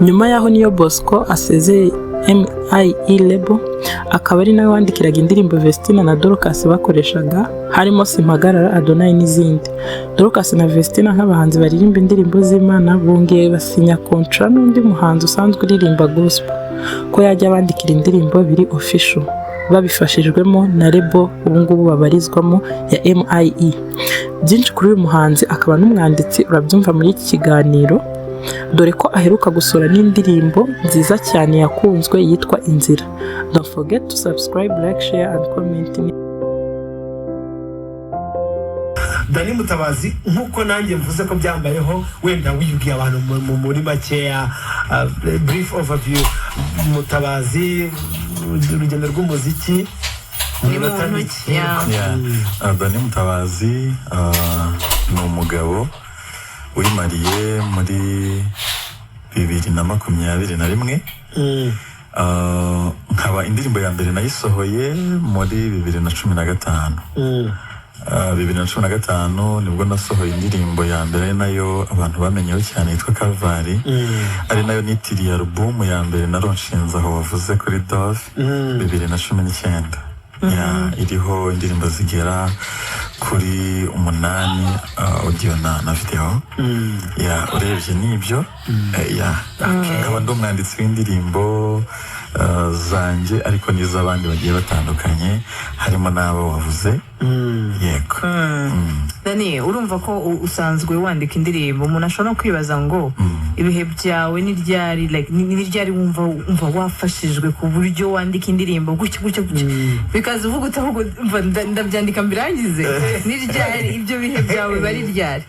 nyuma yaho niyo Bosco asezeye MIE label akaba ari nawe wandikiraga indirimbo Vestina na Dorcas bakoreshaga harimo Simpagarara, Adonai n'izindi. Dorcas na Vestina nk'abahanzi baririmba indirimbo z'Imana bongeye basinya contract n'undi muhanzi usanzwe uririmba gospel ko yajya bandikira indirimbo biri official babifashijwemo na label ubungubu babarizwamo ya MIE. Byinshi kuri uyu muhanzi akaba n'umwanditsi urabyumva muri iki kiganiro, dore ko aheruka gusura n'indirimbo nziza cyane yakunzwe yitwa Inzira. Don't forget to subscribe, like, share and comment. Dani Mutabazi nkuko nanjye mvuze ko byambayeho, wenda wiyubwiye abantu muri makeya, brief overview. Mutabazi urugendo rw'umuziki minota mike. Dani Mutabazi ni umugabo wimariye muri 2021. Nkaba indirimbo ya mbere nayisohoye muri 2015. 2015 nibwo nasohoye indirimbo ya mbere nayo abantu bamenyeho cyane yitwa Calvary, ari nayo nitiriye album ya mbere naronshinze aho wavuze kuri Dove 2019. Iriho indirimbo zigera kuri 8 audio na video. Urebye nibyo. Nkaba ndi umwanditsi w'indirimbo zanje ariko n'iz'abandi bagiye batandukanye harimo n'abo wavuze. Yego. Dani, urumva ko usanzwe wandika indirimbo, umuntu ashobora kwibaza ngo ibihe byawe ni ryari wumva wafashijwe ku buryo wandika indirimbo gutyo bikaza uvuga utavuga ndabyandika mbirangize. Ni ryari ibyo bihe byawe bari ryari?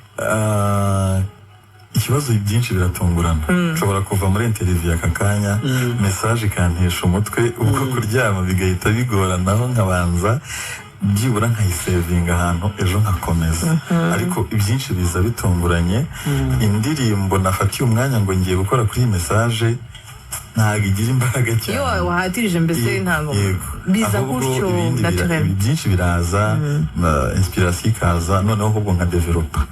Ikibazo byinshi biratungurana. Nshobora kuva muri interview akakanya message ikantesha umutwe ubwo kuryama bigahita bigoranaho nkabanza byibura nkayisevinga ahantu ejo nkakomeza. Ariko ibyinshi biza bitunguranye. Indirimbo nafatiye umwanya ngo ngiye gukora kuri message ntago igira imbaraga cyane. Yo wahatirije mbese ntago biza gutyo naturel. Byinshi biraza, inspiration ikaza, noneho ubwo nka developer.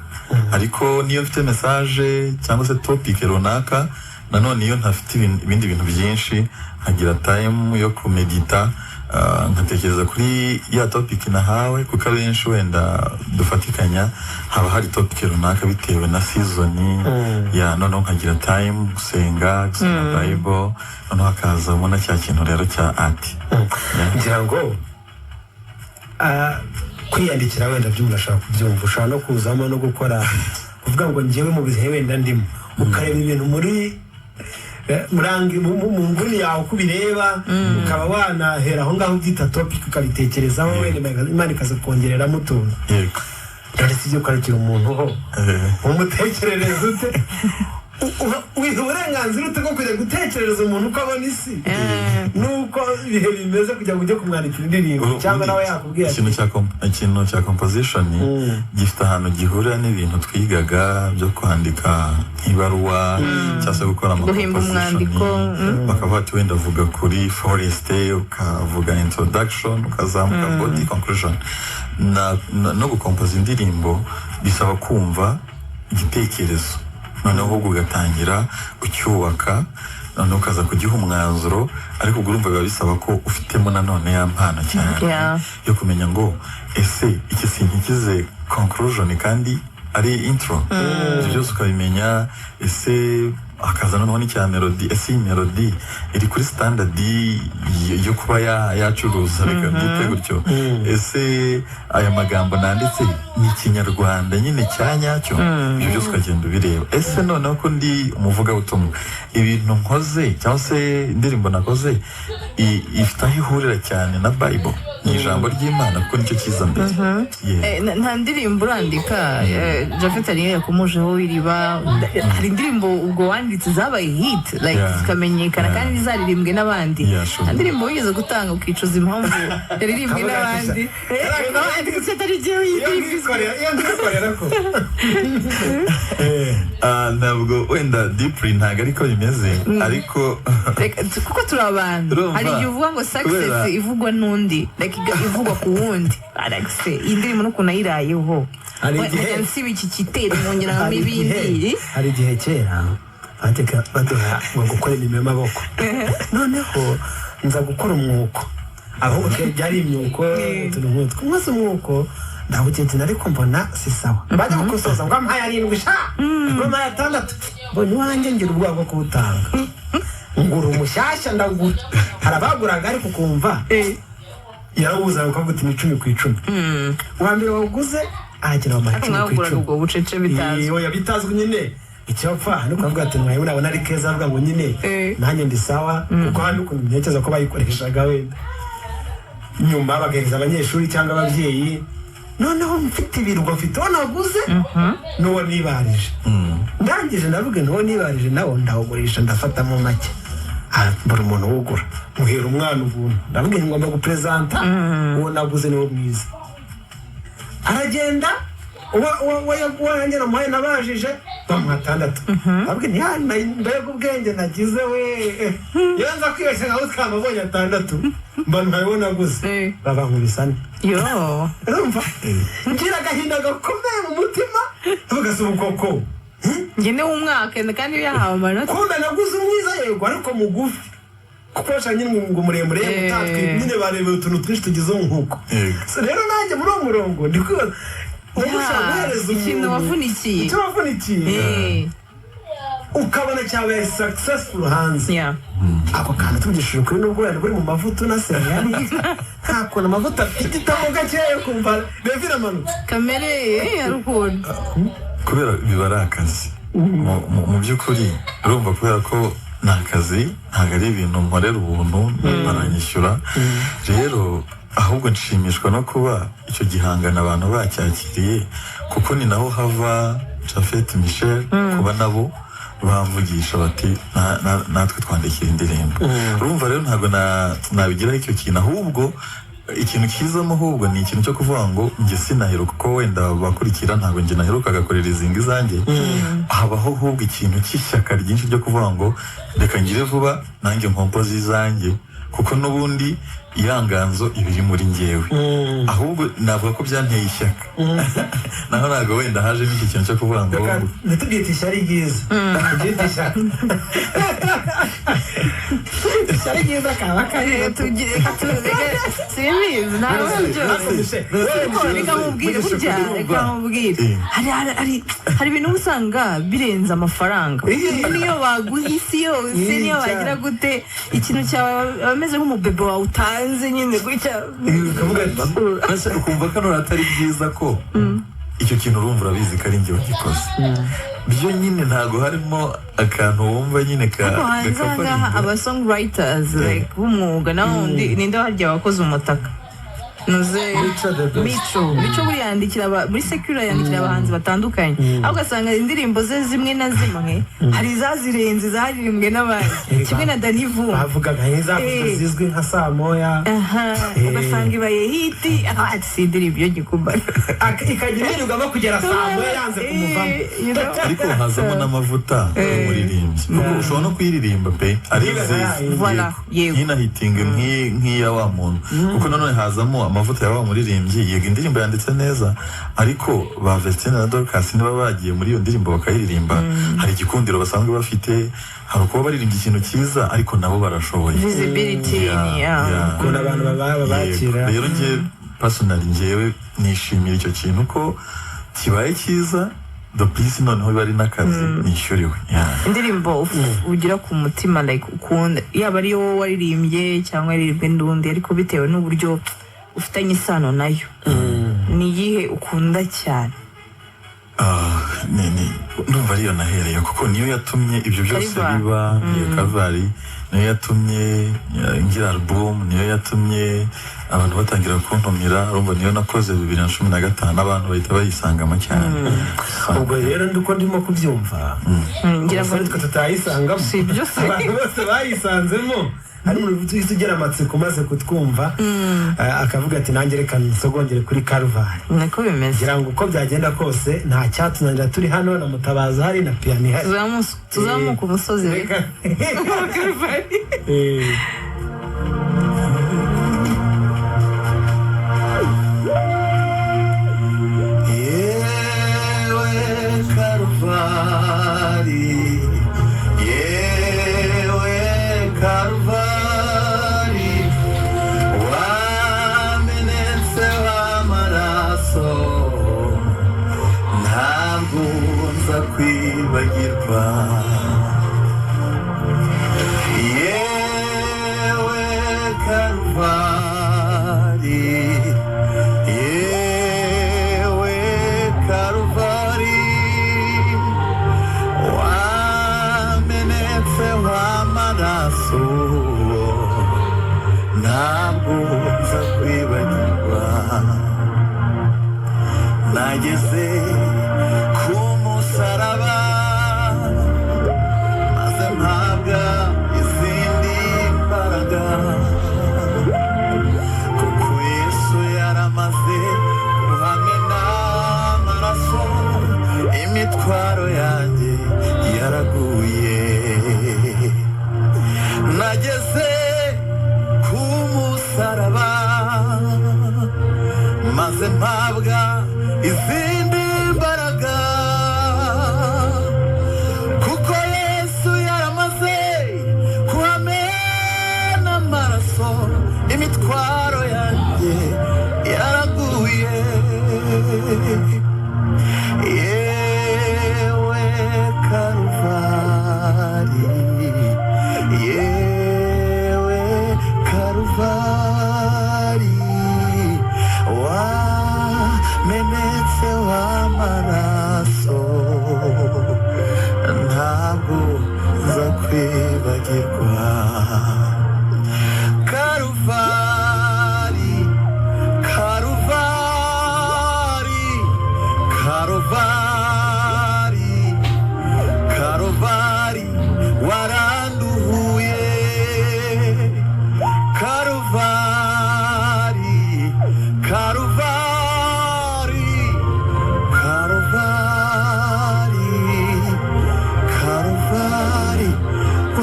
Ariko niyo mfite message cyangwa se topic runaka, nanone iyo ntafite ibindi bintu byinshi nkagira time yo kumedita, nkatekereza kuri ya topic nahawe, kuko abenshi wenda dufatikanya haba hari topic runaka bitewe na season. Noneho nkagira time gusenga Bible, noneho hakaza ubona cya kintu rero cya art. Ngira ngo kwiyandikira wenda by'umurashaka kubyumva, ushaka no kuzamo no gukora kuvuga ngo ngiyewe mu bihe wenda ndimo ukareba ibintu muri murangi mu nguni yawe kubireba, ukaba wanahera aho ngaho byita topic ukabitekerezaho, wenda Imana ikaza kongereramo utuntu. Yego. Ndetse ibyo ukarikira umuntu ho umutekerereza ute? Wiha uburenganzira ute bwo kujya gutekerereza umuntu uko abona isi nuko ibihe bimeze kugira ngo ujye kumwandikira indirimbo, cyangwa nawe yakubwira ikintu cya composition gifite ahantu gihurira n'ibintu twigaga byo kwandika nk'ibaruwa cyangwa se gukora composition. Bakavuga ati wenda vuga kuri forest, ukavuga introduction, ukazamuka body, conclusion. No gukompoza indirimbo bisaba kumva igitekerezo, noneho ugatangira ucyubaka, noneho ukaza kugiha umwanzuro. Ariko urumva biba bisaba ko ufitemo nanone ya mpano cyane yo kumenya ngo ese iki sinkikize conclusion kandi ari intro. Byose ukabimenya. Ese akaza noneho n'icya melody, ese iyi melody iri kuri standard yo kuba yacuruza bikabyite gutyo. Ese aya magambo nanditse ni Kinyarwanda nyine cyanyacyo. Ibyo byose ukagenda ubireba. Ese noneho ko ndi umuvuga butumwa, ibintu nkoze cyangwa se indirimbo nakoze ifite aho ihurira cyane na Bible, ni ijambo ry'Imana, kuko nicyo kiza mbere. Nta ndirimbo urandika Japhet ari yakomojeho wiriba, hari indirimbo ubwo wanditse zabaye hit zikamenyekana kandi zaririmbwe n'abandi. Indirimbo wigeze gutanga ukicuza impamvu yaririmbwe n'abandi, ndetse atari jewe yikorera ko ntabwo wenda deeply ntago ariko bimeze. Ariko kuko turi abantu, hari igihe uvuga ngo success ivugwa n'undi, ivugwa ku wundi. Indirimbo n'ukuntu ayirayeho, hari igihe nsiba iki kitero nongera mu ibindi. Hari igihe kera bateka baduha ngo gukora imirimo y'amaboko noneho nza gukora umwuko aho byari imyuko tunumutwe mwese umwuko ndawugeze ariko mbona si sawa bajya gukosoza ngo ampaye 7 sha ngo ampaye 6 mbona wanjye ngira ubwoba bwo kubutanga ngura umushyashya ndagura harabaguraga ariko kumva yarawuza ukavuga ati 10 ku 10 wa mbere waguze agira amahe 10 ku 10 ubwo bucece bitazwi oya bitazwi nyine icyopfa hano kuvuga ati mwaye urabona ari keza avuga ngo nyine nanjye ndi sawa kuko hano ukuntu ntekereza ko bayikoreshaga wenda nyuma bagaheza abanyeshuri cyangwa ababyeyi noneho mfite ibirwa mfite naguze n'uwo nibarije ndangije ndavuga n'uwo nibarije nawo ndawugurisha ndafata mu make buri umuntu wugura muhera umwana ubuntu ndavuga ngomba gupresenta uwo naguze niwo mwiza aragenda wanjye namuhaye nabajije bamuha 6 ndavuga ndayaga ubwenge nagize we yanza kwibeshya nkaho twamabonye 6 mbamuhaye naguze babankubisane urumva ngira agahinda gakomeye mu mutima tugasoma ukoko ngene umwaka kandi yahawe amanota kunda naguze umwiza yego ariko mugufi kuko nyine ngo muremure mutatwe nyine barebe utuntu twinshi tugize nkuko rero nanjye muri uwo murongo ndi kwibaza ikintu wavunikiye ukabona cyabaye successful hanze ako kantu tugishije kuri nubwo yari buri mu mavuta unasenya ntakona amavuta afite itamo gakeya kumva revira amanutse kamere yarukundo kubera biba ari akazi mu by'ukuri urumva kubera ko ni akazi ntabwo ari ibintu nkorera ubuntu baranyishyura rero ahubwo nshimishwa no kuba icyo gihangano abantu bacyakiriye kuko ni naho hava Japhet Michel kuba nabo bamvugisha bati natwe twandikira indirimbo urumva rero ntabwo nabigiraho icyo kintu ahubwo ikintu kizamo ahubwo ni ikintu cyo kuvuga ngo njye sinaheruka kuko wenda bakurikira ntabwo njye naheruka agakorera izinga izanjye habaho ahubwo ikintu cy'ishyaka ryinshi ryo kuvuga ngo reka ngire vuba nanjye nkompoze izanjye kuko n'ubundi iyanganzo ibiri muri njyewe ahubwo navuga ko byanteye ishyaka naho ntabwo wenda haje n'iki kintu cyo kuvuga ngo ntitubyite ishyari ryiza tubyite ishyaka ishyari ryiza kaba kariho simbizi ntabwo reka mubwire burya reka mubwire hari ibintu usanga birenze amafaranga niyo baguha isi yose niyo bagira gute ikintu cyawe ameze nk'umubebe wawe utanze nyine gutya ukumva ko atari byiza ko icyo kintu urumva urabizi ko ari njye wagikoze byo nyine ntabwo harimo akantu wumva nyine hanze aba songwriters b'umwuga naho ninde harya wakoze umutaka nuze Mico buri yandikira muri Secure yandikira abahanzi batandukanye aho ugasanga indirimbo ze zimwe na zimwe hari zazirenze zaririmbwe n'abandi kimwe na Danivu bavugaga nk'izavuga zizwi nka Samoya ugasanga ibaye hiti atsidiri ibyo gikuba ikagira inyugamo kugera Samoya yanze kumuvamo ariko hazamo n'amavuta y'umuririmbyi kuko ushobora no kuyiririmba pe ari hitinga nk'iya wa muntu kuko nanone hazamo amavuta yawa muririmbyi yego indirimbo yanditse neza ariko ba Vestine na Dorcas niba bagiye muri iyo ndirimbo bakayiririmba hari igikundiro basanzwe bafite hari uko baririmbye ikintu cyiza ariko nabo barashoboye visibility kuna abantu babakira rero ngiye personally ngewe nishimira icyo kintu ko kibaye cyiza please noneho bari n'akazi nishyuriwe indirimbo ugira ku mutima like ukunda yaba ari wowe waririmbye cyangwa yaririmbwe n'undi ariko bitewe n'uburyo ufitanye isano nayo ni iyihe ukunda cyane ndumva ariyo nahereye kuko niyo yatumye ibyo byose biba iyo Kalvari niyo yatumye ngira album niyo yatumye abantu batangira kuntumira urumva niyo nakoze 2015 abantu bahita bayisangamo cyane ubwo rero ndiko ndimo kubyumva ngira ngo twe tutayisangamo abantu bose bayisanzemo hari umuntu tugera amatsiko maze kutwumva akavuga ati nanjye reka nsogongere kuri Kalvari nako bimeze ngira ngo uko byagenda kose nta cyatunanira turi hano na Mutabazi hari na piano hari tuzamuka umusozi reka Kalvari kwibagirwa yewe Karuvali yewe Karuvali wamenetse w'amaraso ntabwo nza kwibagirwa nageze ku musaraba maze mpabwa izindi mbaraga kuko Yesu yaramaze kuhamena amaraso imitwaro yanjye yaraguye nageze ku musaraba maze mpabwa izindi mbaraga kuko Yesu yaramaze kuhamena amaraso imitwaro yanjye yaraguye yewe Karuvali yewe Karuvali wamenetse w'amaraso ntabwo nza kwibagirwa Karuvali Karuvali Karuvali Karuvali waranduhuye Karuvali Karuvali Karuvali Karuvali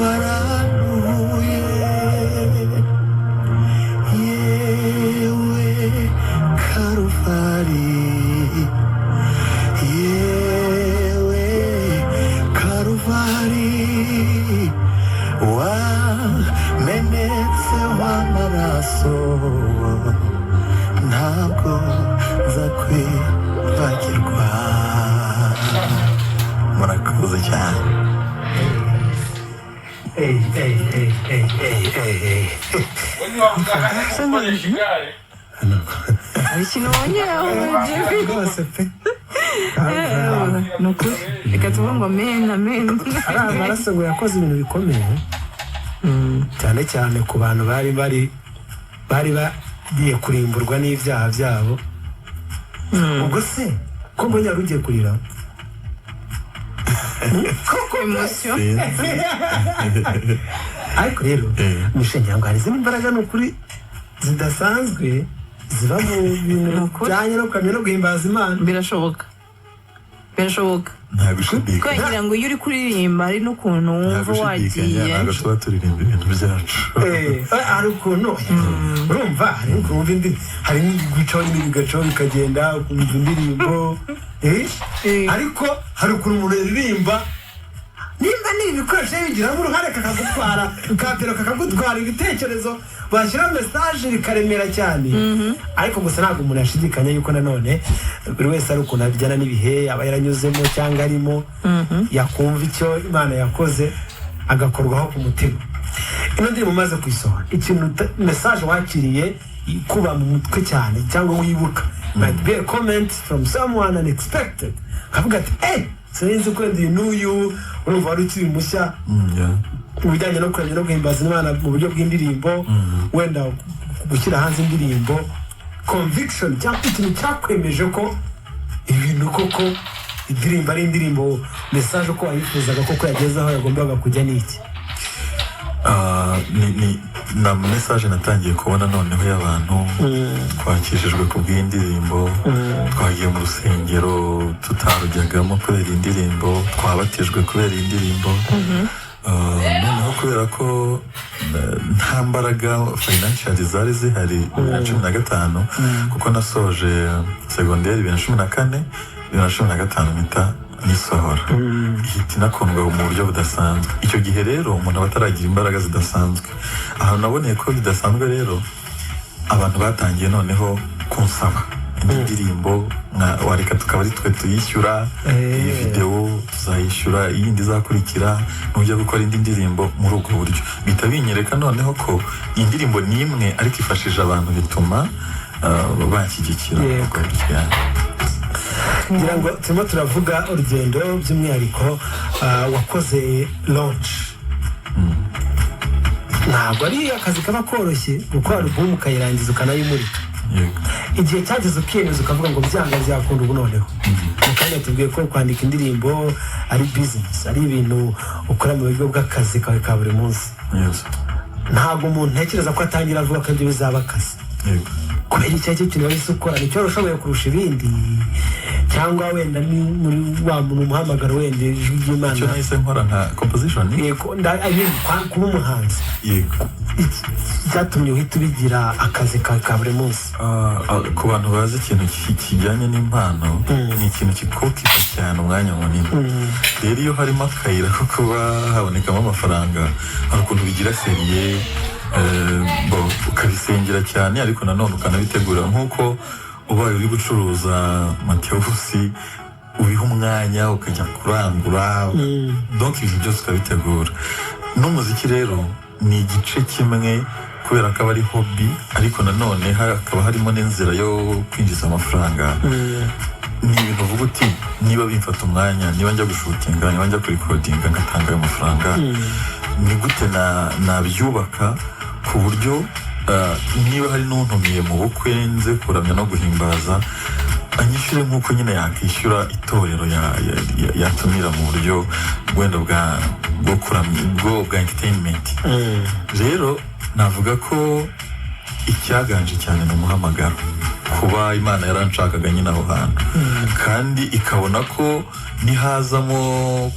waranduhuye yewe Karuvali yewe Karuvali wamenetse w'amaraso ntabwo nza kwibagirwa murakoze cyane hari ikintu wongeraho rwose pe ni ukuri reka tuvuge ngo amen amen ari amaraso ngo yakoze ibintu bikomeye cyane cyane ku bantu bari bagiye kurimburwa n'ibyaha byabo ubwo se ko mbonye wari ugiye kurira emosiyo ariko rero mishengira ngo hari izindi mbaraga ni ukuri zidasanzwe ziba mu bintu bijyanye no kuramya no guhimbaza Imana birashoboka nta gushidikanya kugira ngo iyo uri kuririmba hari n'ukuntu wumva wagiye ntabwo tuba turirimba ibintu byacu hari ukuntu urumva hari ukumva indi hari n'ibicaho n'ibindi bigacaho bikagenda ukumva indirimbo ariko hari ukuntu umuntu yaririmba nimba ni ibikoresho bigiramo uruhare kakagutwara kakagutwara ibitekerezo bashyiraho mesaje bikaremera cyane ariko gusa ntabwo umuntu yashidikanya yuko nanone buri wese ari ukuntu abijyana n'ibihe aba yaranyuzemo cyangwa arimo yakumva icyo Imana yakoze agakorwaho ku mutima ino ndirimbo umaze kuyisohora ikintu mesaje wakiriye kuba mu mutwe cyane cyangwa wibuka might be a comment from someone unexpected kavuga ati sinzi ko ndi n'uyu urumva wari ukiri mushya mu bijyanye no kuramya no guhimbaza Imana mu buryo bw'indirimbo wenda gushyira hanze indirimbo conviction cyangwa ikintu cyakwemeje ko ibintu koko indirimbo ari indirimbo message ko wayifuzaga koko yageze aho yagombaga kujya n'iki na message natangiye kubona noneho y'abantu twakijijwe ku bw'indirimbo twagiye mu rusengero tutarujyagamo kubera indirimbo twabatijwe kubera indirimbo noneho kubera ko nta mbaraga financial zari zihari 2015 kuko nasoje secondaire 2014 2015 mpita nisohora ihita inakundwa mu buryo budasanzwe icyo gihe rero umuntu aba ataragira imbaraga zidasanzwe ahantu naboneye ko bidasanzwe rero abantu batangiye noneho kunsaba indirimbo wareka tukaba ari twe tuyishyura iyi video tuzayishyura iyindi izakurikira nujya gukora indi ndirimbo muri ubwo buryo bita binyereka noneho ko indirimbo ni imwe ariko ifashije abantu bituma banshyigikira ubwo buryo ngira ngo turimo turavuga urugendo by'umwihariko wakoze launch ntabwo ari akazi kaba koroshye gukora album ukayirangiza ukanayimurika igihe cyageze ukiyemeza ukavuga ngo byanga byakunda ubu noneho mukanya tubwiye ko kwandika indirimbo ari business ari ibintu ukora mu buryo bw'akazi kawe ka buri munsi ntabwo umuntu ntekereza ko atangira avuga ko ibyo bizaba akazi kubera icyo ari cyo kintu wahise ukora nicyo warushoboye kurusha ibindi cyangwa wenda ni muri wa muntu umuhamagaro wenda ijwi ry'Imana icyo nahise nkora nka composition yego kuba umuhanzi yego byatumye uhita ubigira akazi ka buri munsi ku bantu bazi ikintu kijyanye n'impano ni ikintu kikokipa cyane umwanya munini rero iyo harimo akayira ko kuba habonekamo amafaranga hari ukuntu bigira seriye ukabisengera cyane ariko nanone ukanabitegura nk'uko ubaye uri gucuruza matewusi ubiha umwanya ukajya kurangura donc ibintu byose ukabitegura n'umuziki rero ni igice kimwe kubera ko aba ari hobby ariko nanone hakaba harimo n'inzira yo kwinjiza amafaranga ni ibintu uvuga uti niba bimfata umwanya niba njya gushutinga niba njya kurikodinga ngatanga ayo mafaranga ni gute nabyubaka ku buryo niba hari n'untumiye mu bukwe nze kuramya no guhimbaza anyishyure nk'uko nyine yakishyura itorero yatumira mu buryo wenda bwo kuramya bwa entertainment rero navuga ko icyaganje cyane ni umuhamagaro kuba Imana yaranshakaga nyine aho hantu kandi ikabona ko nihazamo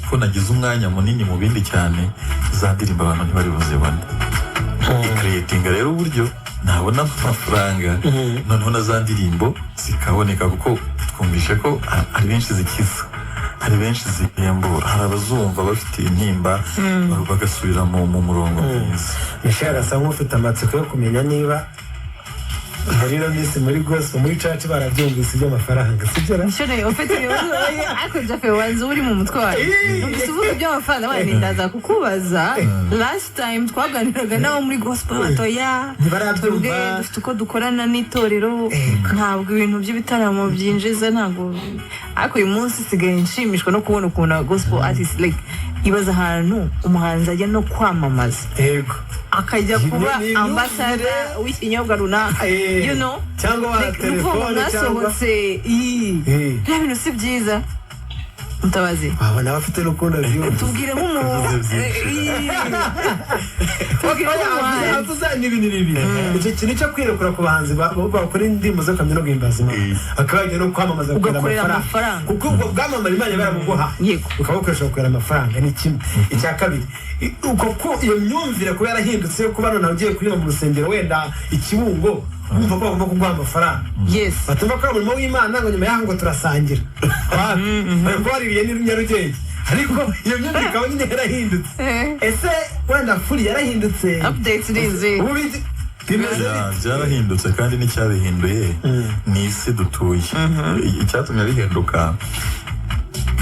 ko nagize umwanya munini mu bindi cyane za ndirimbo abantu ntibari buzibone ikreatinga rero uburyo nabona amafaranga noneho na za ndirimbo zikaboneka kuko twumvishe ko ari benshi zikiza hari benshi zihembura hari abazumva bafite intimba bagasubira mu murongo mwiza Michel asa nk'ufite amatsiko yo kumenya niba muri Miss muri gospel muri church barabyumvise iby'amafaranga sibyo nshone ufite ibibazo ariko Jafe wanze uri mu mutwe wawe uvuga iby'amafaranga bane ndaza kukubaza last time twaganiraga nawo muri gospel batoya ntibarabyumva dufite uko dukorana n'itorero ntabwo ibintu by'ibitaramo byinjiza ntabwo ariko uyu munsi sigaye nshimishwa no kubona ukuntu gospel artist like ibaza ahantu umuhanzi ajya no kwamamaza yego akajya kuba ambassador w'ikinyobwa runaka you know cyangwa wa telefone cyangwa ibintu si byiza mutabazi abana bafite n'urukundo tubwire nk'umuntu avuza n'ibintu icyo kintu cyo kwirekura ku bahanzi bakora indirimbo zo kamyo no guhimbaza Imana akabajya no kwamamaza gukorera amafaranga kuko ubwo bwamamara Imana baramuguha ukabukoresha gukorera amafaranga ni kimwe icya kabiri uko iyo myumvire kuba yarahindutse yo kuba noneho ugiye kuririmba mu rusengero wenda ikibungo umva ko bagomba kuguha amafaranga batumva ko ari umurimo w'Imana ngo nyuma y'aho ngo turasangira bari kubaririye Nyarugenge ariko iyo myumvire ikaba nyine yarahindutse ese wenda furi yarahindutse updates nizi byarahindutse kandi n'icyabihinduye ni isi dutuye icyatumye bihinduka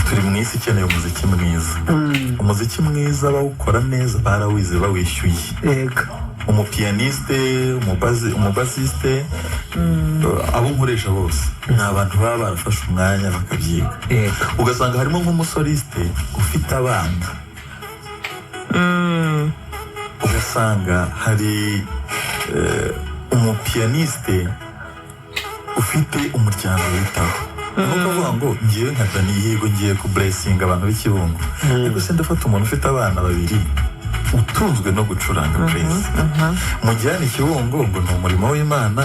turi mu isi ikeneye umuziki mwiza umuziki mwiza bawukora neza barawize bawishyuye umupiyaniste umubasiste abo nkoresha bose ni abantu baba barafashe umwanya bakabyiga ugasanga harimo nk'umusoliste ufite abana ugasanga hari umupiyaniste ufite umuryango witaho nuko avuga ngo ngiye nka Dani yego ngiye ku blessing abantu b'ikibungo ariko se ndafata umuntu ufite abana babiri utunzwe no gucuranga praise mujyane ikibungo ngo ni umurimo w'Imana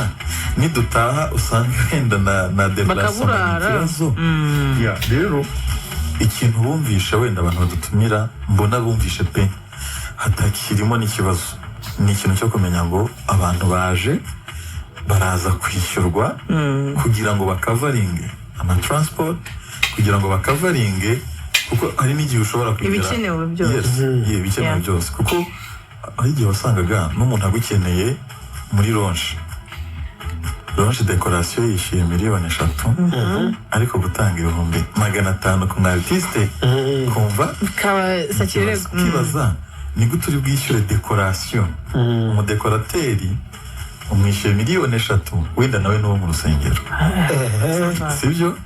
nidutaha usanga wenda na deplacement ikibazo rero ikintu bumvisha wenda abantu badutumira mbona bumvishe pe hatakirimo n'ikibazo ni ikintu cyo kumenya ngo abantu baje baraza kwishyurwa kugira ngo bakavaringe transport kugira ngo bakavaringe kuko hari n'igihe ushobora kugira ibikenewe byose ibikenewe byose kuko hari igihe wasangaga n'umuntu agukeneye muri launch decoration yishyuye miliyoni 3 ariko gutanga 500 ku artiste kumva kabasakirego kibaza ni gute uri bwishyure decoration mu decorateri umwishyuye miliyoni 3 wenda nawe no mu rusengero sibyo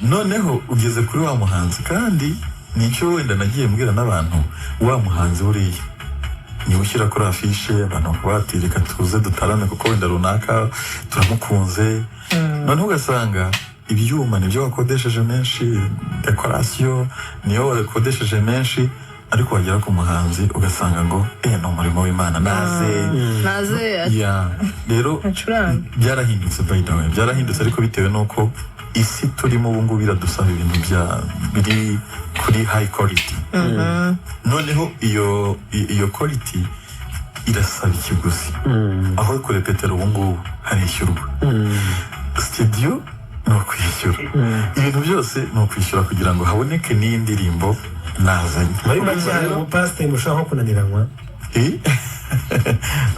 noneho ugeze kuri wa muhanzi kandi nicyo wenda nagiye mbwira n'abantu wa muhanzi buriya niba ushyira kuri afishe abantu batireka tuze dutarame kuko wenda runaka turamukunze noneho ugasanga ibyuma nibyo wakodesheje menshi decoration niyo wakodesheje menshi ariko wagera ku muhanzi ugasanga ngo no umurimo w'Imana naze ya rero byarahindutse by the way byarahindutse ariko bitewe nuko isi turimo ubu ngubu biradusaba ibintu biri kuri high quality noneho iyo quality irasaba ikiguzi aho kurepetera ubu ngubu harishyurwa studio no kwishyura ibintu byose no kwishyura kugira ngo haboneke n'indirimbo nazanye muri make umupasiteri mushaka kunaniranwa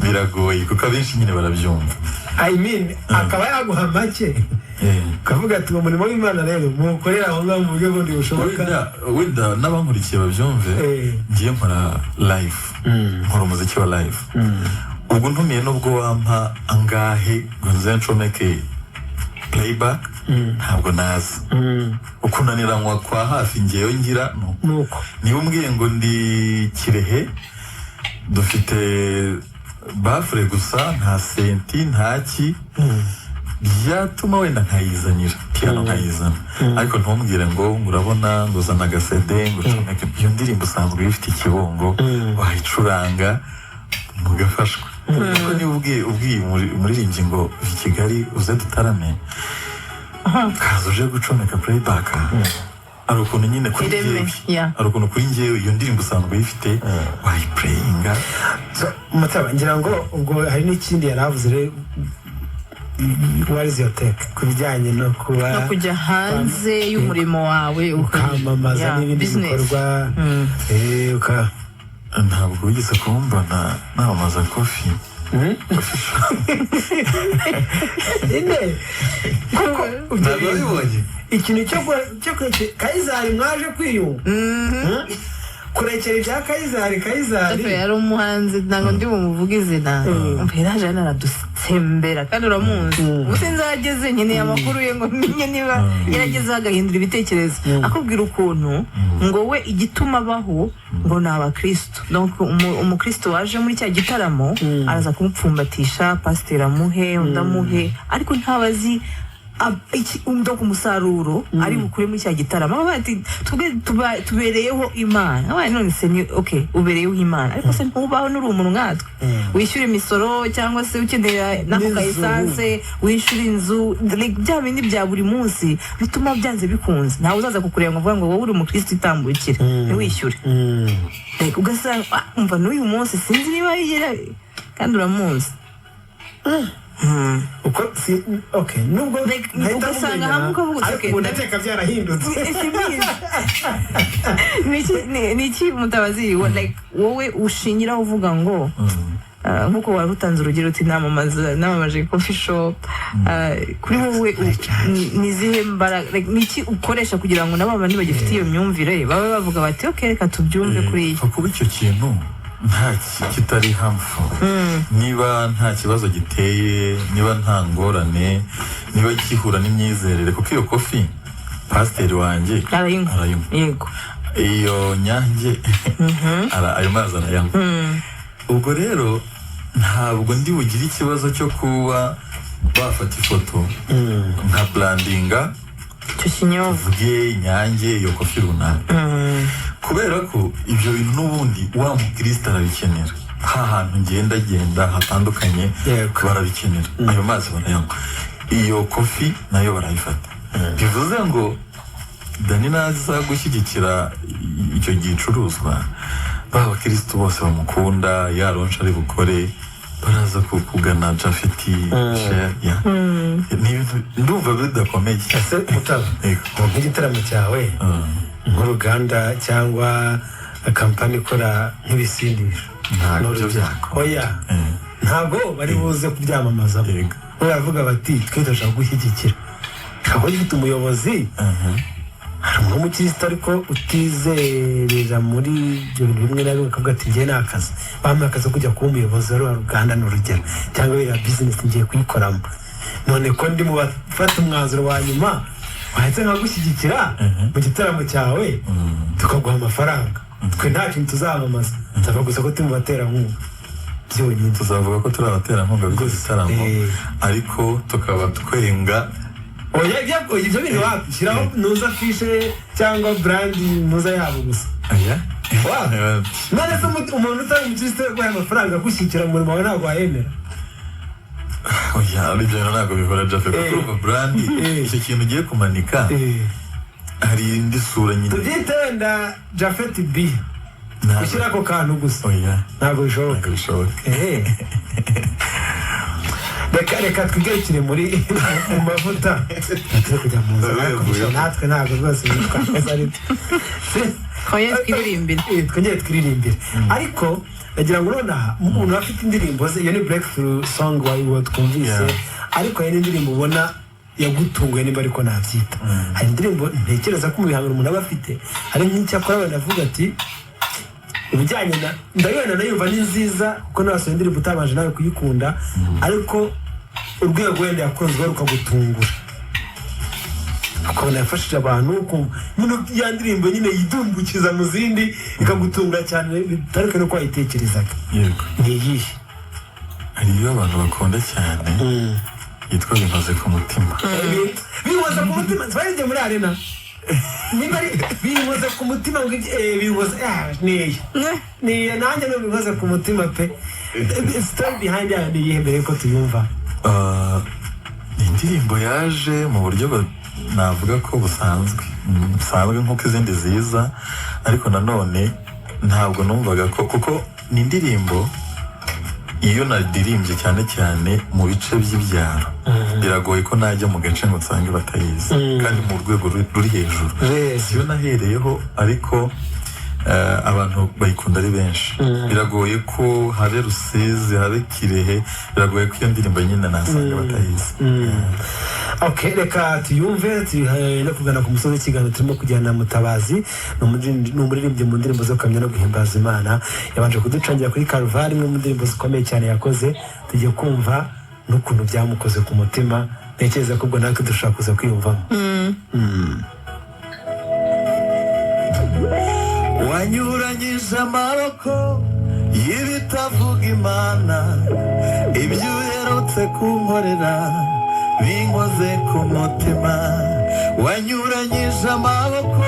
biragoye kuko abenshi nyine barabyumva akaba yaguha make kavuga ati umurimo w'Imana rero mukorera aho ngaho mu buryo bundi bushoboka wenda n'abankurikiye babyumve ngiye nkora live nkora umuziki wa live ubwo ntumiye n'ubwo wampa angahe ngo nze ncomeke playback ntabwo nazi ukunaniranwa kwa hafi ngewe ngira nuko niba umbwiye ngo ndi Kirehe dufite bafure gusa nta senti ntaki byatuma wenda nkayizanira piano nkayizana ariko ntumbwire ngo urabona ngo zana agasede ngo ucomeke iyo ndirimbo usanzwe bifite ikibungo wayicuranga mugafashwa kuko niba ubwiye umuririmbyi ngo i Kigali uze dutarame kaza uje gucomeka playback ari ukuntu nyine kuri njyewe iyo ndirimbo usanzwe uyifite wayipureyinga Mutaba ngira ngo ubwo hari n'ikindi yaravuze rero what is your take ku bijyanye no kujya hanze y'umurimo wawe ukamamaza n'ibindi bikorwa ntabwo wigeze kumbona namamaza kofi ntabwo wabibonye ikintu cyo Kayizari mwaje kwiyunga kurekera ibya Kayizari yari umuhanzi ntabwo ndi bumuvuge izina yaje hano aradusembera kandi uramuzi ubu sinzageze nkeneye amakuru ye ngo menye niba yaragezeho agahindura ibitekerezo akubwira ukuntu ngo we igituma abaho ngo ni abakristo umukristo waje muri cya gitaramo araza kumupfumbatisha pasiteri amuhe undi amuhe ariko ntabazi ku musaruro ari bukure muri cya gitaramo bati tubereyeho Imana none se ni ubereyeho Imana ariko se ntubaho n'uri umuntu nkatwe wishyura imisoro cyangwa se ukenera nako kayisanse wishyura inzu bya bindi bya buri munsi bituma byanze bikunze ntawe uzaza kukureba ngo avuga ngo wowe uri umukristo itambukire ntiwishyure ugasanga umva n'uyu munsi sinzi niba yigera kandi uramuzi nubwo ugasanga hamwe ukavuga ariko ndateka byarahindutse ni iki Mutabazi wowe ushingiraho uvuga ngo nkuko wari utanze urugero uti namamaje coffee shop kuri wowe ni zihe mbaraga ni iki ukoresha kugira ngo nabo bandi bagifite iyo myumvire babe bavuga bati reka tubyumve kuri iyi kuba icyo kintu nta kitari harmful niba nta kibazo giteye niba nta ngorane niba gihura n'imyizerere kuko iyo kofi pasiteri wanjye arayinywa yego iyo nyange ayo mazi arayanywa ubwo rero ntabwo ndi bugire ikibazo cyo kuba bafata ifoto nka brandinga tuvuge Inyange iyo kofi runaka kubera ko ibyo bintu n'ubundi wa mukristo arabikenera hantu ngenda hatandukanye barabikenera ayo mazi barayanywa iyo kofi nayo barayifata bivuze ngo Dani naza gushyigikira icyo gicuruzwa abakristo bose bamukunda yaronje ari bukore baraza kugana Jafeti ndumva bidakomeye Mutaba nk'igitaramo cyawe nk'uruganda cyangwa kampani ikora nk'ibisindisha ntabwo ntabwo bari buze kubyamamaza baravuga bati twe turashaka gushyigikira ntabwo gifite umuyobozi hari umukirisitu ariko utizerera muri ibyo bintu bimwe na bimwe akavuga ati njye ni akazi bamuha akazi kujya kuba umuyobozi wa ruganda ni urugero cyangwa biriya bizinesi ngiye kuyikoramo none ko ndi mu bafata umwanzuro wa nyuma wahetse nkagushyigikira mu gitaramo cyawe tukaguha amafaranga twe nta kintu tuzamamaza nzava gusa ko turi mu baterankunga byonyine tuzavuga ko turi abaterankunga b'icyo gitaramo ariko tukaba twenga ibyo bintu washyiraho nuza fishe cyangwa burandi nuza yabo gusa none se umuntu utari umukirisitu guha amafaranga agushyigikira mu murimo wawe ntabwo wayemera ibyo bintu ntabwo bihora Japhet kuko urumva burandi icyo kintu ugiye kumanika hari indi sura nyine tubyite wenda Japhet B gushyira ako kantu gusa ntabwo bishoboka reka twigarukire muri mu mavuta turi kujya mu nzu natwe ntabwo rwose twakoze ari twongere twiririmbire ariko nagira ngo nonaha umuntu afite indirimbo ze iyo ni breakthrough song wawe twumvise ariko hari n'indirimbo ubona yagutunguye nimba ariko nabyita hari indirimbo ntekereza ko mu bihangano umuntu aba afite hari nk'icyakora wenda avuga ati ibijyanye na ndabibona nayumva ni nziza kuko nabasohoye indirimbo utabanje nawe kuyikunda ariko urwego wenda yakunzwe rukagutungura ukabona yafashije abantu ya ndirimbo nyine yidumbukiza mu zindi ikagutungura cyane bitareke no ko wayitekerezaga ni iyihe hari iyo abantu bakunda cyane yitwa binkoze ku mutima binkoze ku mutima twarinjye muri arena niba ari binkoze ku mutima binkoze niyo nanjye no binkoze ku mutima pe story behind yayo ni iyihe mbere ko tuyumva indirimbo yaje mu buryo navuga ko busanzwe nk'uko izindi ziza ariko nanone ntabwo numvaga ko kuko ni indirimbo iyo naririmbye cyane cyane mu bice by'ibyaro biragoye ko najya mu gace ngo nsange batayizi kandi mu rwego ruri hejuru iyo nahereyeho ariko abantu bayikunda ari benshi biragoye ko habe Rusizi habe Kirehe biragoye ko iyo ndirimbo nyine nasanga batayizi reka tuyumve no kugana ku musozi w'ikiganiro turimo kujyana Mutabazi ni umuririmbyi mu ndirimbo zo kuramya no guhimbaza Imana yabanje kuducangira kuri Karuvali imwe mu ndirimbo zikomeye cyane yakoze tugiye kumva n'ukuntu byamukoze ku mutima ntekereza ko ubwo natwe dushaka kuza kwiyumvamo wanyuranyije amaboko y'ibitavuga Imana ibyo uherutse kunkorera binkoze ku mutima wanyuranyije amaboko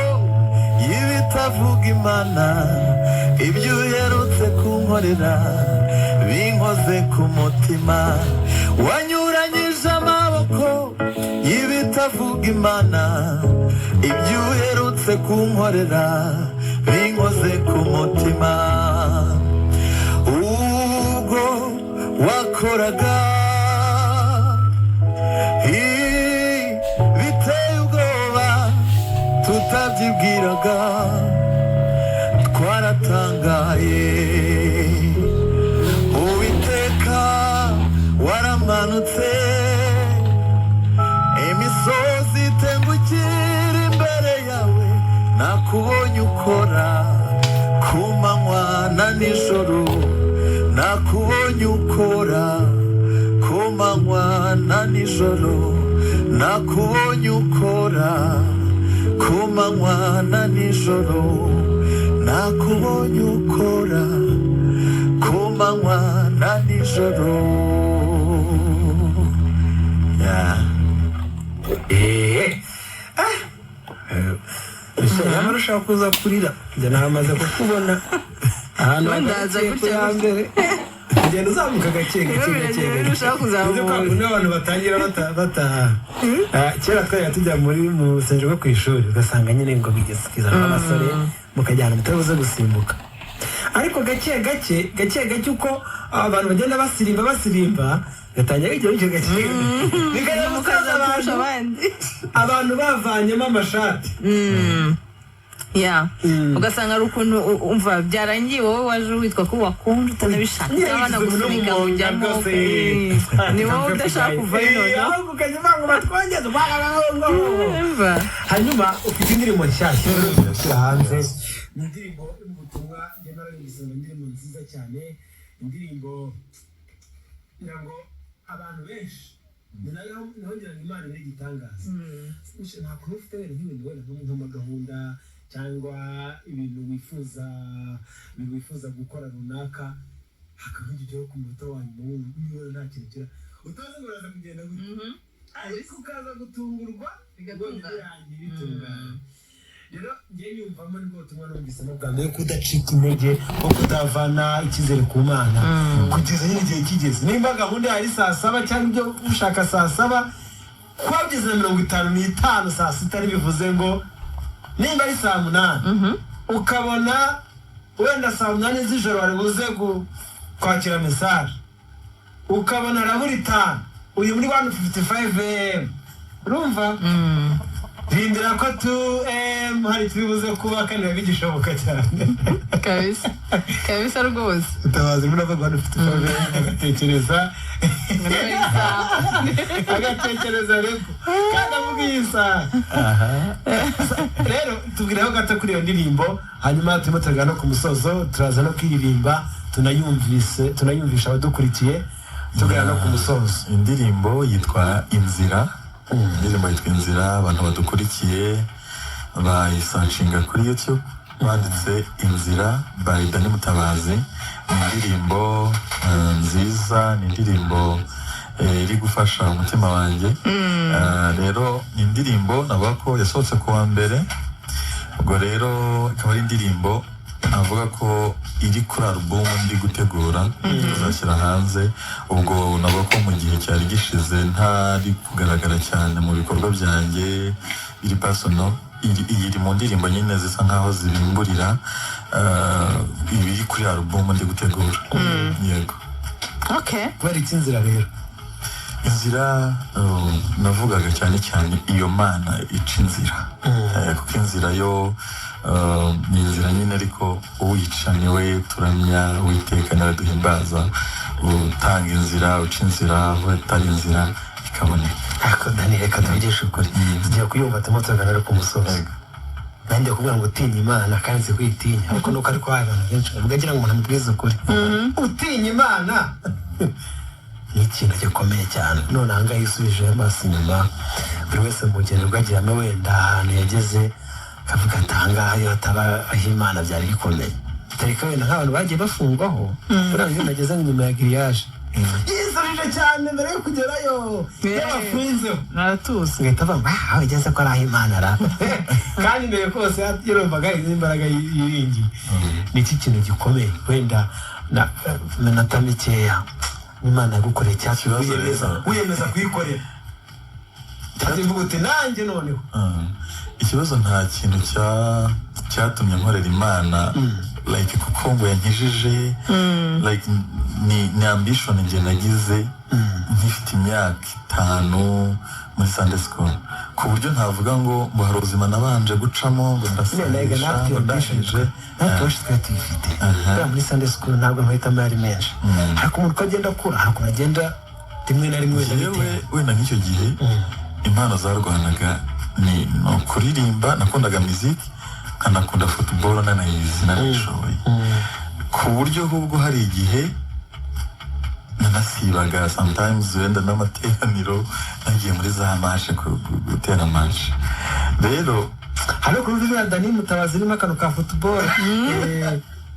y'ibitavuga Imana ibyo uherutse kunkorera binkoze ku mutima wanyuranyije amaboko y'ibitavuga Imana ibyo uherutse kunkorera binkoze ku mutima ubwo wakoraga biteye ubwoba tutabyibwiraga twaratangaye Uwiteka waramanutse imisozi itengukira imbere yawe nakubonye ukora ku manywa na nijoro nakubonye ukora ku manywa na nijoro nakubonye ukora ku manywa na nijoro nakubonye ukora ku manywa na nijoro yaba urashaka kuza kurira njye namaze kukubona ahantu hagakeye kuri hambere ugenda uzamuka gake n'abantu batangira bataha kera twajya tujya mu rusengero rwo ku ishuri ugasanga nyine ngo bigezekizana n'abasore mukajyana mutabuze gusimbuka ariko gake gake uko abantu bagenda basirimba gatangira igihe icyo gake bikajya mukaza abantu bavanyemo amashati ugasanga ari ukuntu umva byarangiye wowe waje witwa ko wakunje utanabishaka abana gusunika ujyamo ni wowe udashaka kuvayo noneho ukajya batwongeze hanyuma ufite indirimbo nshyashya ushyira hanze ni indirimbo y'ubutumwa njyana n'ibisonga indirimbo nziza cyane indirimbo kugira ngo abantu benshi ni nayo ngira ngo Imana iri gitangaza nta kuntu ufite wenda nk'ibintu wenda nk'amagahunda cyangwa ibintu wifuza gukora runaka hakaba igihe ku munota wanyu niba nta kintu kira utazi ngo uraza kugenda gutya ariko ukaza gutungurwa bitunganye rero ngiye yumvamo nibwo ubutumwa numvise no bwa mbere kudacika intege ko kutavana icyizere ku Mana kugeza nyine igihe kigeze nimba gahunda yari 7:00 cyangwa ibyo ushaka 7:00 kwageze 55 6:00 bivuze ngo nimba ari 8:00 ukabona wenda 8:00 z'ijoro wari buze kwakira message ukabona arabura 5 uyu muri 1:55 AM urumva Rindira ko 2 hari twibuze kuba kandi bigishoboka cyane kabisa rwose utabaza muri abo bantu ufite agatekereza rero kandi avuga isa rero tubwiraho gato kuri iyo ndirimbo hanyuma turimo turagana ku musozo turaza no kwiririmba tunayumvisha abadukurikiye tugana no ku musozo indirimbo yitwa Inzira indirimbo yitwa Inzira abantu badukurikiye bayisanshinga kuri YouTube banditse Inzira by Dani Mutabazi indirimbo nziza ni indirimbo iri gufasha umutima wanjye rero indirimbo navuga ko yasohotse ku wa mbere ubwo rero ikaba ari indirimbo avuga ko iri kuri album ndi gutegura kuzashyira hanze ubwo navuga ko mu gihe cyari gishize ntari kugaragara cyane mu bikorwa byanjye iri personal iri mu ndirimbo nyine zisa nkaho zibimburira ibiri kuri album ndi gutegura yego bari Inzira rero Inzira navugaga cyane iyo Mana ica inzira kuko inzira yo ni inzira nyine ariko uwica niwe turamya Uwiteka nawe duhimbaza utanga inzira uca inzira utari inzira ikaboneka ariko Dani reka tuvugishe ukuri tugiye kuyumva tumutagana ku musozi nanjye kuvuga ngo utinya Imana kandi nzi kwitinya ariko nuko ariko abantu benshi bavugira ngo umuntu amubwize ukuri utinya Imana ni ikintu gikomeye cyane none aha ngaha yisubije amaso inyuma buri wese mu rugendo rwagiramo wenda ahantu yageze akavuga ati aha ngaha iyo hataba aho Imana byari bikomeye tarika wenda nk'abantu bagiye bafungwaho buriya iyo nageze inyuma ya giriyaje yisubije cyane mbere yo kugerayo yabafunzeho naratuzi ngahita avuga aho ugeze ko ari aho Imana ara kandi mbere kose yarumvaga imbaraga yiringiye ni iki kintu gikomeye wenda na minota mikeya Imana yagukoreye cyangwa wiyemeza kuyikorera ativuga uti nanjye noneho ikibazo nta kintu cyatumye nkorera Imana like kuko ngo yankijije like ni ambition nge nagize nkifite imyaka 5 muri Sunday school ku buryo ntavuga ngo hari ubuzima nabanje gucamo ngo ndasenga ngo ndashije natwe twifite muri Sunday school ntabwo mpahitamo yari menshi ariko umuntu agenda akura ariko agenda rimwe na rimwe wenda nk'icyo gihe impano zarwanaga ni kuririmba nakundaga muziki kanakunda football nanayizi nanishoboye ku buryo ahubwo hari igihe nanasibaga sometimes wenda n'amateraniro nagiye muri za mashe gutera mashe rero hano kuri video Dani Mutabazi irimo akantu ka football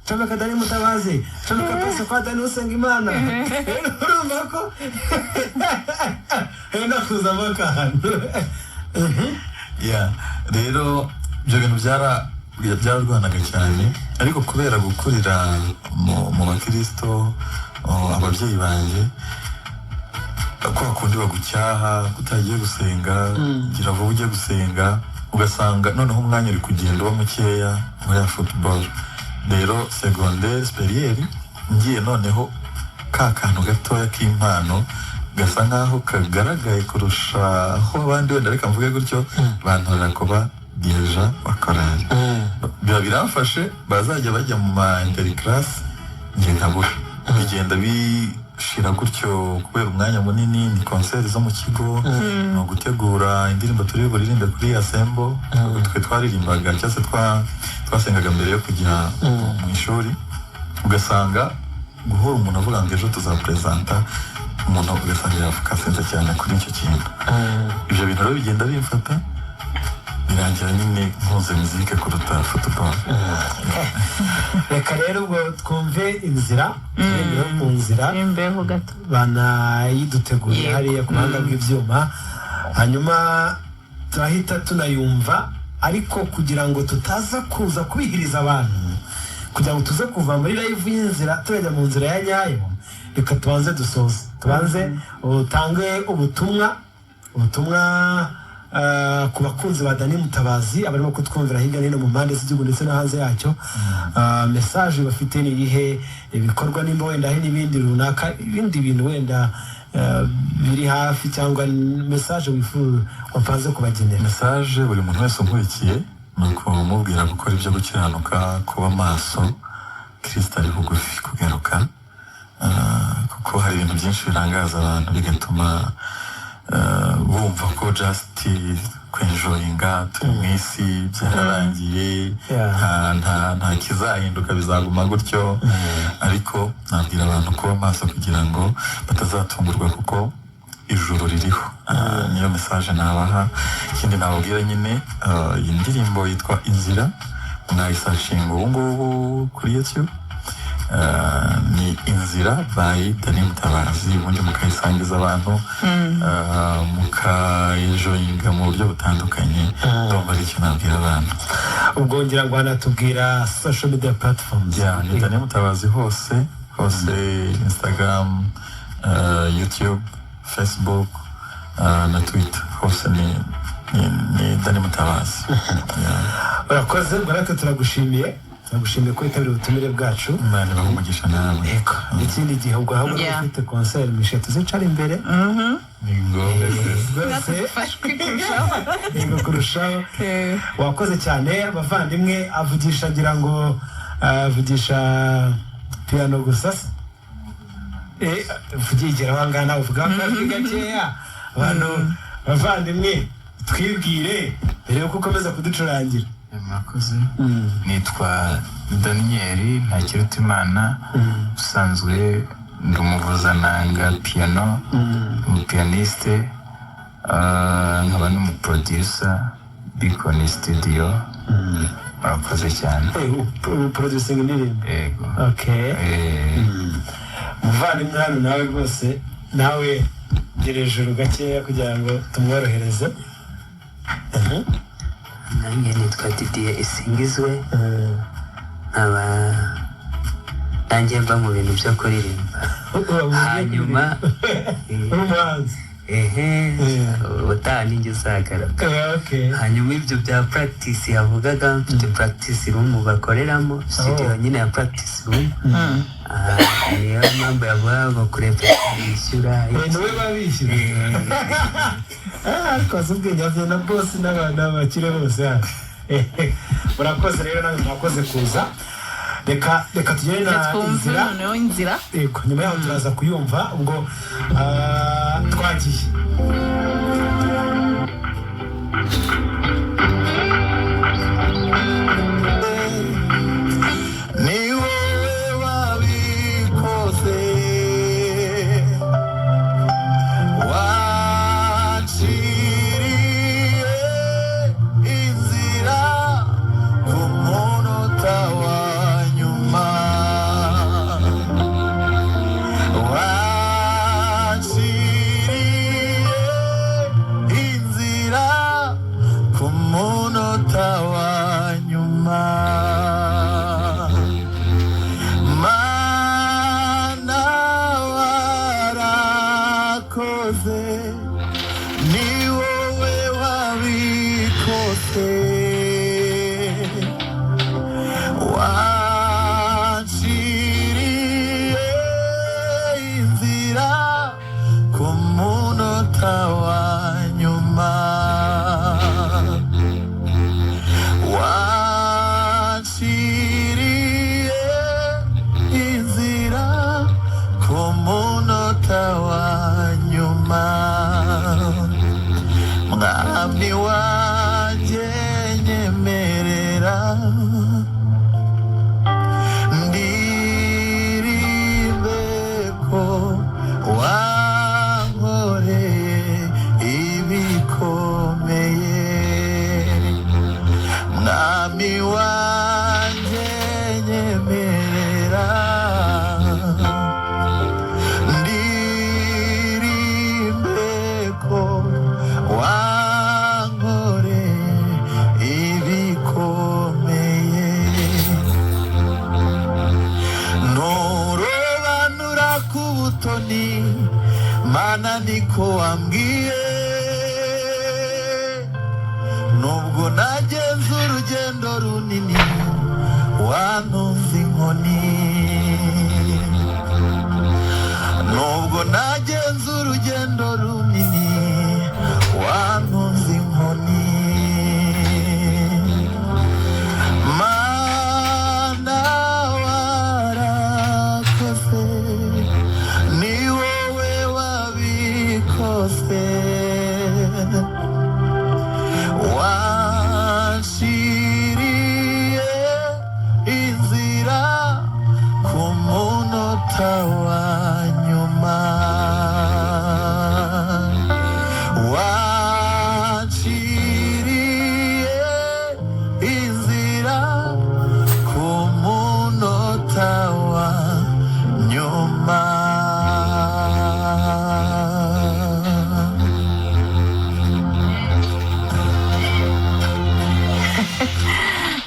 Chomeka Dani Mutabazi chomeka pesa kwa Dani Usengimana urumva ko nakuza makahano rero ibyo bintu byararwanaga cyane ariko kubera gukurira mu bakristo ababyeyi banjye ko bakundi bagucyaha kutagiye gusenga gira vuba ujye gusenga ugasanga noneho umwanya uri kugenda uba mukeya muri ya football rero secondaire superieur ngiye noneho ka kantu gatoya k'impano gasa nkaho kagaragaye kurusha aho abandi wenda reka mvuge gutyo bantorera kuba deja wa korali biba biramfashe bazajya bajya mu ma interclass nge nkabura bigenda bishira gutyo kubera umwanya munini ni concert zo mu kigo no gutegura indirimbo turi buririmbe kuri Assemble twe twaririmbaga cyase twasengaga mbere yo kujya mu ishuri ugasanga guhora umuntu avuga ngo ejo tuzapresenta umuntu ugasanga yafukasenza cyane kuri icyo kintu ibyo bintu rero bigenda bimfata birangira nyine nkuze muzike kuruta football reka rero ubwo twumve inzira rero mu nzira imbeho gato banayiduteguriye hariya ku buhanga bw'ibyuma hanyuma turahita tunayumva ariko kugira ngo tutaza kuza kubihiriza abantu kugira ngo tuze kuva muri live y'inzira turajya mu nzira ya nyayo reka tubanze dusoze tubanze utange ubutumwa ku bakunzi ba Dani Mutabazi abarimo kutwumvira hirya no hino mu mpande z'igihugu ndetse no hanze yacyo message bafite ni ihe ibikorwa nimba wenda hari n'ibindi runaka ibindi bintu wenda biri hafi cyangwa message wifuza wapanze kubagenera message buri muntu wese unkurikiye nuko mubwira gukora ibyo gukiranuka kuba maso Kristo ari bugufi kugaruka kuko hari ibintu byinshi birangaza abantu bigatuma bumva ko just kwenjoyinga turi mu isi byararangiye nta kizahinduka bizaguma gutyo ariko nabwira abantu kuba maso kugira ngo batazatungurwa kuko ijuru ririho niyo message nabaha ikindi nababwira nyine iyi ndirimbo yitwa Inzira mwayisashinga ubu ngubu kuri YouTube ni Inzira by Dani Mutabazi ubundi mukayisangiza abantu mukayijoyinga mu buryo butandukanye ndumva ari icyo nabwira abantu ubwo ngira ngo hanatubwira social media platforms ni Dani Mutabazi hose Instagram YouTube Facebook na Twitter hose ni Dani Mutabazi urakoze rwose turagushimiye ko itabira ubutumire bwacu Imana bahumugisha nawe eko ikindi gihe ubwo hamwe ufite concert mishe tuzicara imbere ni ngombwa rwose ngo kurushaho wakoze cyane abavandimwe avugisha ngira ngo avugisha piano gusa vugira wangana uvuga akajwi gakeya abantu bavandimwe twibwire mbere yuko ukomeza kuducurangira mwakoze nitwa Daniel Ntakirutimana usanzwe ndi umuvuzananga piano umupianiste nkaba n'umuproducer Beacon Studio mwakoze cyane producing indirimbo yego okay muvandimwe hano nawe rwose nawe gerejuru gakeya kugira ngo tumworohereze nanjye nitwa Didier Isingizwe nkaba nanjye mba mu bintu byo kuririmba hanyuma umuhanzi ubutaha ninjye uzagaruka hanyuma ibyo bya practice yavugaga mfite practice room bakoreramo studio nyine ya practice room niyo mpamvu yavuga ngo kurepeta yishyura niwe babishyura ariko azubwenge afite na boss n'abakire bose murakoze rero nawe mwakoze kuza reka tugere na inzira yego nyuma yaho turaza kuyumva ubwo twagiye Wachiriye inkoni mana niko wambwiye nubwo nagenze urugendo runini wantunze inkoni nubwo nagenze urugendo runini wantunze inkoni mana warakoze ni wowe wabikoze wanshiriye inzira ku munota wa nyuma wanshiriye inzira ku munota wa nyuma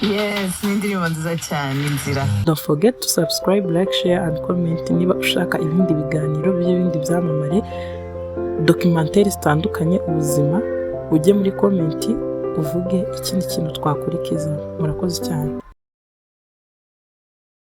Yes, ni indirimbo nziza cyane inzira. Don't forget to subscribe, like, share and comment niba ushaka ibindi biganiro by'ibindi byamamare documentaire zitandukanye ubuzima ujye muri comment uvuge ikindi kintu twakurikiza. Murakoze cyane.